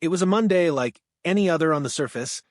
It was a Monday like any other on the surface,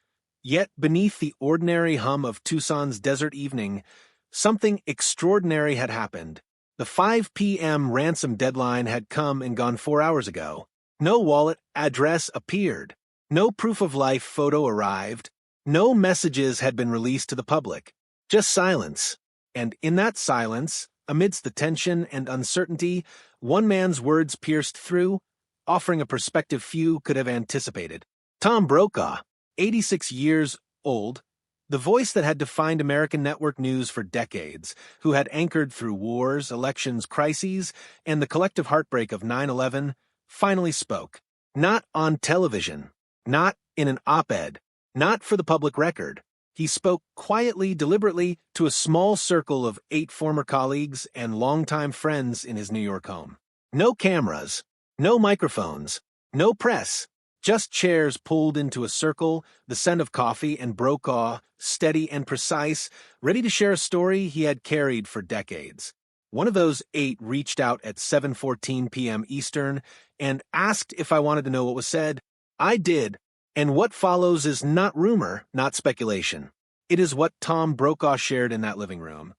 yet beneath the ordinary hum of Tucson's desert evening, something extraordinary had happened. The 5 p.m. ransom deadline had come and gone 4 hours ago. No wallet address appeared. No proof of life photo arrived. No messages had been released to the public. Just silence. And in that silence, amidst the tension and uncertainty, one man's words pierced through, offering a perspective few could have anticipated. Tom Brokaw, 86 years old, the voice that had defined American network news for decades, who had anchored through wars, elections, crises, and the collective heartbreak of 9/11, finally spoke. Not on television, not in an op-ed, not for the public record. He spoke quietly, deliberately, to a small circle of 8 former colleagues and longtime friends in his New York home. No cameras, no microphones, no press, just chairs pulled into a circle, the scent of coffee and Brokaw, steady and precise, ready to share a story he had carried for decades. One of those 8 reached out at 7:14 p.m. Eastern and asked if I wanted to know what was said. I did, and what follows is not rumor, not speculation. It is what Tom Brokaw shared in that living room.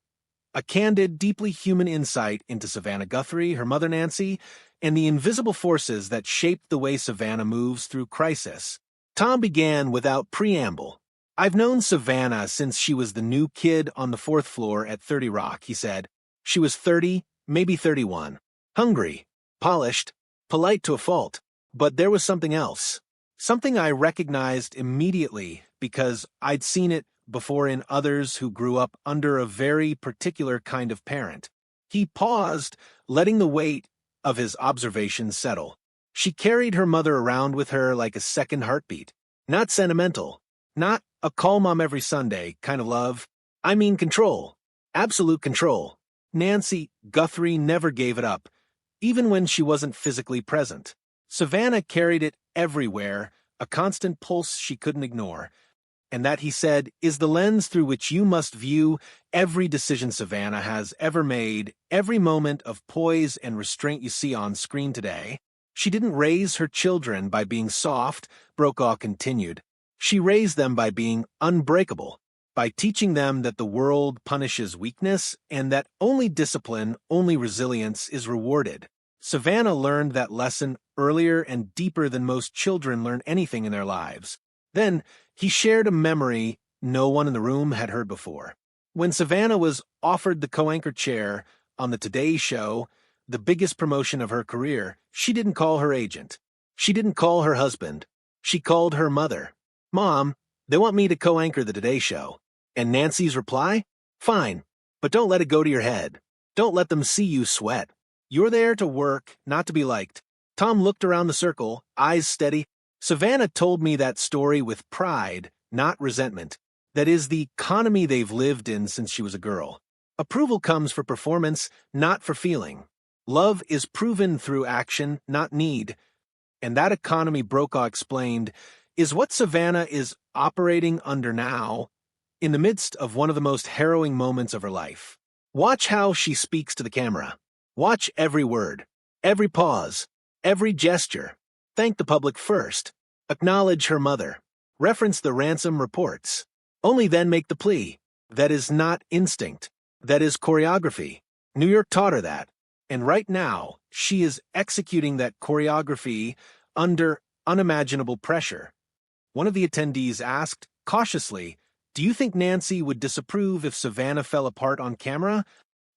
A candid, deeply human insight into Savannah Guthrie, her mother Nancy, and the invisible forces that shaped the way Savannah moves through crisis. Tom began without preamble. I've known Savannah since she was the new kid on the 4th floor at 30 Rock, he said. She was 30, maybe 31. Hungry, polished, polite to a fault. But there was something else. Something I recognized immediately because I'd seen it before in others who grew up under a very particular kind of parent. He paused, letting the weight of his observations settle. She carried her mother around with her like a second heartbeat. Not sentimental. Not a call mom every Sunday kind of love. I mean control. Absolute control. Nancy Guthrie never gave it up, even when she wasn't physically present. Savannah carried it everywhere, a constant pulse she couldn't ignore. And that, he said, is the lens through which you must view every decision Savannah has ever made, every moment of poise and restraint you see on screen today. She didn't raise her children by being soft, Brokaw continued. She raised them by being unbreakable, by teaching them that the world punishes weakness and that only discipline, only resilience is rewarded. Savannah learned that lesson earlier and deeper than most children learn anything in their lives. Then, he shared a memory no one in the room had heard before. When Savannah was offered the co-anchor chair on the Today Show, the biggest promotion of her career, she didn't call her agent. She didn't call her husband. She called her mother. Mom, they want me to co-anchor the Today Show. And Nancy's reply? Fine, but don't let it go to your head. Don't let them see you sweat. You're there to work, not to be liked. Tom looked around the circle, eyes steady. Savannah told me that story with pride, not resentment. That is the economy they've lived in since she was a girl. Approval comes for performance, not for feeling. Love is proven through action, not need. And that economy, Brokaw explained, is what Savannah is operating under now, in the midst of one of the most harrowing moments of her life. Watch how she speaks to the camera. Watch every word, every pause, every gesture. Thank the public first. Acknowledge her mother. Reference the ransom reports. Only then make the plea. That is not instinct. That is choreography. New York taught her that. And right now, she is executing that choreography under unimaginable pressure. One of the attendees asked, cautiously, "Do you think Nancy would disapprove if Savannah fell apart on camera?"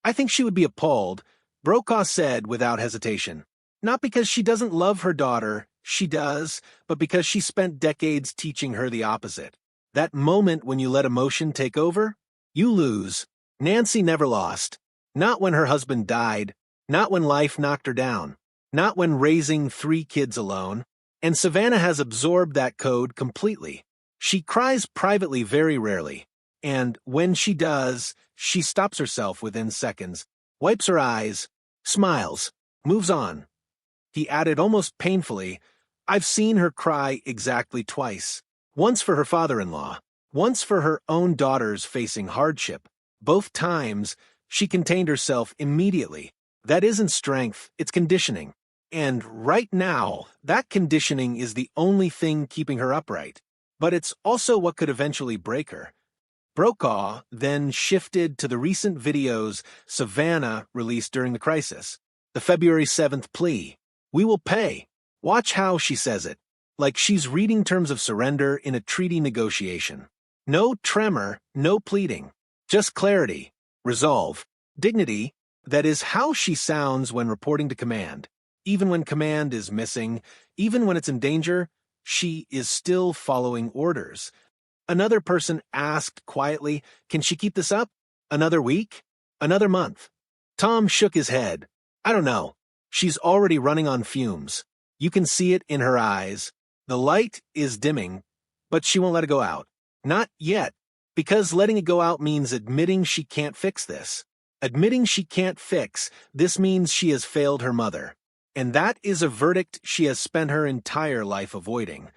"I think she would be appalled," Brokaw said without hesitation. "Not because she doesn't love her daughter, she does, but because she spent decades teaching her the opposite. That moment when you let emotion take over, you lose. Nancy never lost. Not when her husband died. Not when life knocked her down. Not when raising 3 kids alone. And Savannah has absorbed that code completely. She cries privately very rarely. And when she does, she stops herself within seconds, wipes her eyes, smiles, moves on." He added almost painfully, "I've seen her cry exactly twice. Once for her father-in-law, once for her own daughters facing hardship. Both times, she contained herself immediately. That isn't strength, it's conditioning. And right now, that conditioning is the only thing keeping her upright. But it's also what could eventually break her. Brokaw then shifted to the recent videos Savannah released during the crisis. The February 7th plea. We will pay. Watch how she says it. Like she's reading terms of surrender in a treaty negotiation. No tremor, no pleading. Just clarity, resolve, dignity. That is how she sounds when reporting to command. Even when command is missing, even when it's in danger, she is still following orders. Another person asked quietly, can she keep this up? Another week? Another month? Tom shook his head. I don't know. She's already running on fumes. You can see it in her eyes. The light is dimming, but she won't let it go out. Not yet, because letting it go out means admitting she can't fix this. Admitting she can't fix, this means she has failed her mother. And that is a verdict she has spent her entire life avoiding.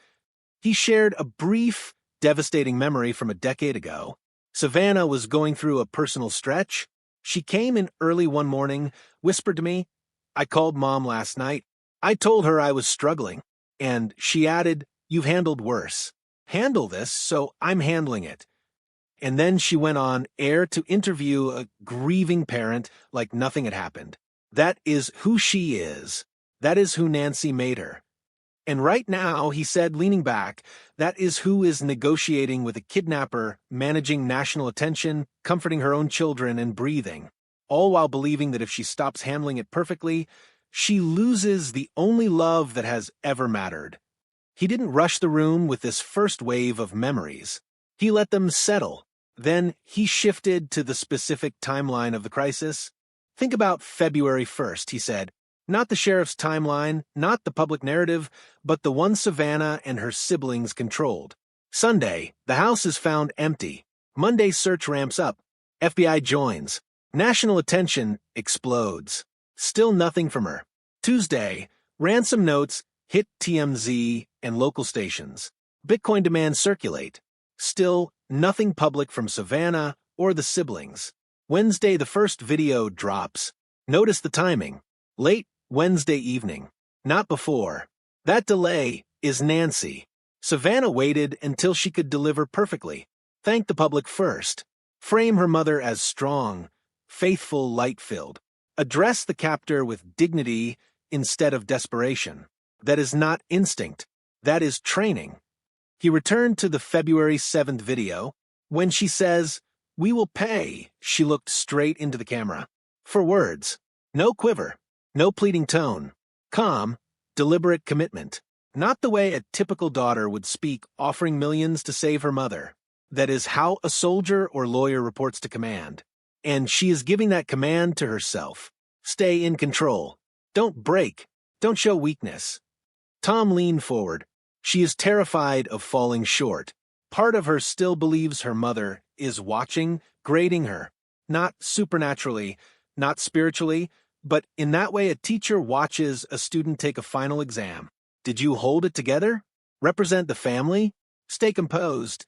He shared a brief, devastating memory from a decade ago. Savannah was going through a personal stretch. She came in early one morning, whispered to me, I called Mom last night. I told her I was struggling. And she added, you've handled worse. Handle this, so I'm handling it. And then she went on air to interview a grieving parent like nothing had happened. That is who she is. That is who Nancy made her. And right now, he said, leaning back, that is who is negotiating with a kidnapper, managing national attention, comforting her own children, and breathing, all while believing that if she stops handling it perfectly, she loses the only love that has ever mattered. He didn't rush the room with this first wave of memories. He let them settle. Then he shifted to the specific timeline of the crisis. Think about February 1st, he said. Not the sheriff's timeline, not the public narrative, but the one Savannah and her siblings controlled. Sunday, the house is found empty. Monday, search ramps up. FBI joins. National attention explodes. Still nothing from her. Tuesday, ransom notes hit TMZ and local stations. Bitcoin demands circulate. Still nothing public from Savannah or the siblings. Wednesday, the first video drops. Notice the timing. Late Wednesday evening. Not before. That delay is Nancy. Savannah waited until she could deliver perfectly. Thank the public first. Frame her mother as strong, faithful, light-filled. Address the captor with dignity instead of desperation. That is not instinct. That is training. He returned to the February 7th video. When she says, we will pay, she looked straight into the camera. For words. No quiver. No pleading tone. Calm, deliberate commitment. Not the way a typical daughter would speak, offering millions to save her mother. That is how a soldier or lawyer reports to command. And she is giving that command to herself. Stay in control. Don't break. Don't show weakness. Tom leaned forward. She is terrified of falling short. Part of her still believes her mother is watching, grading her. Not supernaturally, not spiritually, but in that way a teacher watches a student take a final exam. Did you hold it together? Represent the family? Stay composed.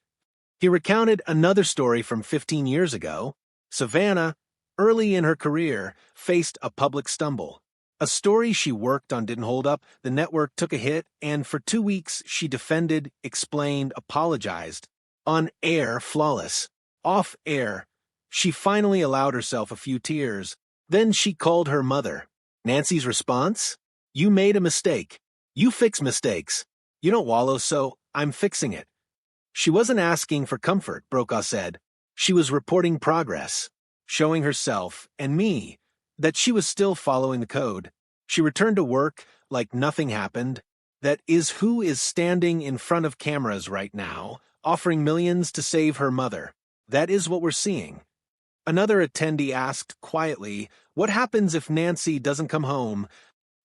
He recounted another story from 15 years ago. Savannah, early in her career, faced a public stumble. A story she worked on didn't hold up, the network took a hit, and for 2 weeks she defended, explained, apologized. On air, flawless. Off air, she finally allowed herself a few tears. Then she called her mother. Nancy's response? You made a mistake. You fix mistakes. You don't wallow, so I'm fixing it. She wasn't asking for comfort, Brokaw said. She was reporting progress, showing herself, and me, that she was still following the code. She returned to work like nothing happened. That is who is standing in front of cameras right now, offering millions to save her mother. That is what we're seeing. Another attendee asked quietly, what happens if Nancy doesn't come home?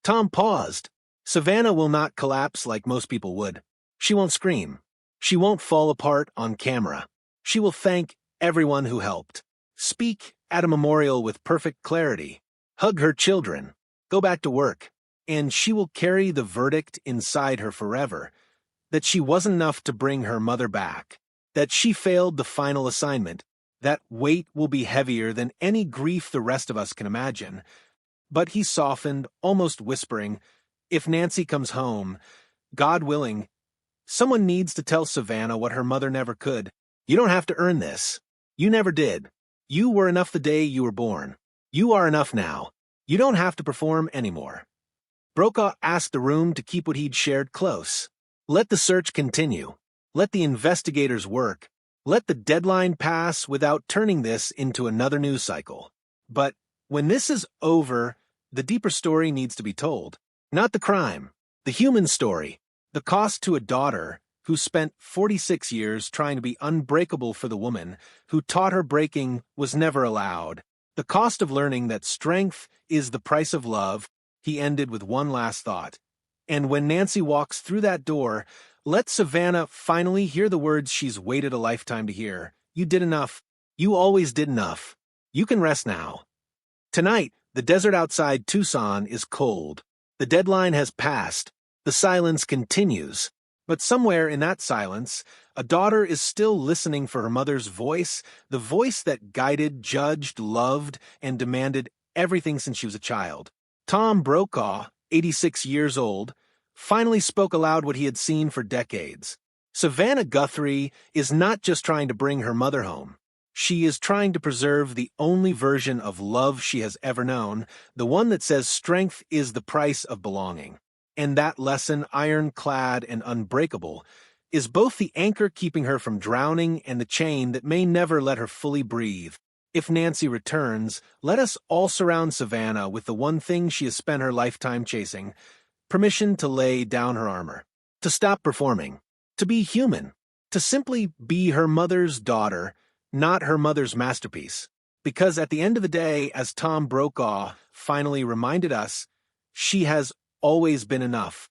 Tom paused. Savannah will not collapse like most people would. She won't scream. She won't fall apart on camera. She will thank everyone who helped. Speak at a memorial with perfect clarity. Hug her children. Go back to work. And she will carry the verdict inside her forever. That she wasn't enough to bring her mother back. That she failed the final assignment. That weight will be heavier than any grief the rest of us can imagine. But he softened, almost whispering, If Nancy comes home, God willing, someone needs to tell Savannah what her mother never could. You don't have to earn this. You never did. You were enough the day you were born. You are enough now. You don't have to perform anymore. Brokaw asked the room to keep what he'd shared close. Let the search continue. Let the investigators work. Let the deadline pass without turning this into another news cycle. But when this is over, the deeper story needs to be told. Not the crime, the human story, the cost to a daughter who spent 46 years trying to be unbreakable for the woman who taught her breaking was never allowed. The cost of learning that strength is the price of love. He ended with one last thought. And when Nancy walks through that door, let Savannah finally hear the words she's waited a lifetime to hear. You did enough. You always did enough. You can rest now. Tonight, the desert outside Tucson is cold. The deadline has passed. The silence continues. But somewhere in that silence, a daughter is still listening for her mother's voice, the voice that guided, judged, loved, and demanded everything since she was a child. Tom Brokaw, 86 years old, finally spoke aloud what he had seen for decades. Savannah Guthrie is not just trying to bring her mother home. She is trying to preserve the only version of love she has ever known, the one that says strength is the price of belonging. And that lesson, ironclad and unbreakable, is both the anchor keeping her from drowning and the chain that may never let her fully breathe. If Nancy returns, let us all surround Savannah with the one thing she has spent her lifetime chasing: permission to lay down her armor, to stop performing, to be human, to simply be her mother's daughter, not her mother's masterpiece. Because at the end of the day, as Tom Brokaw finally reminded us, she has always been enough.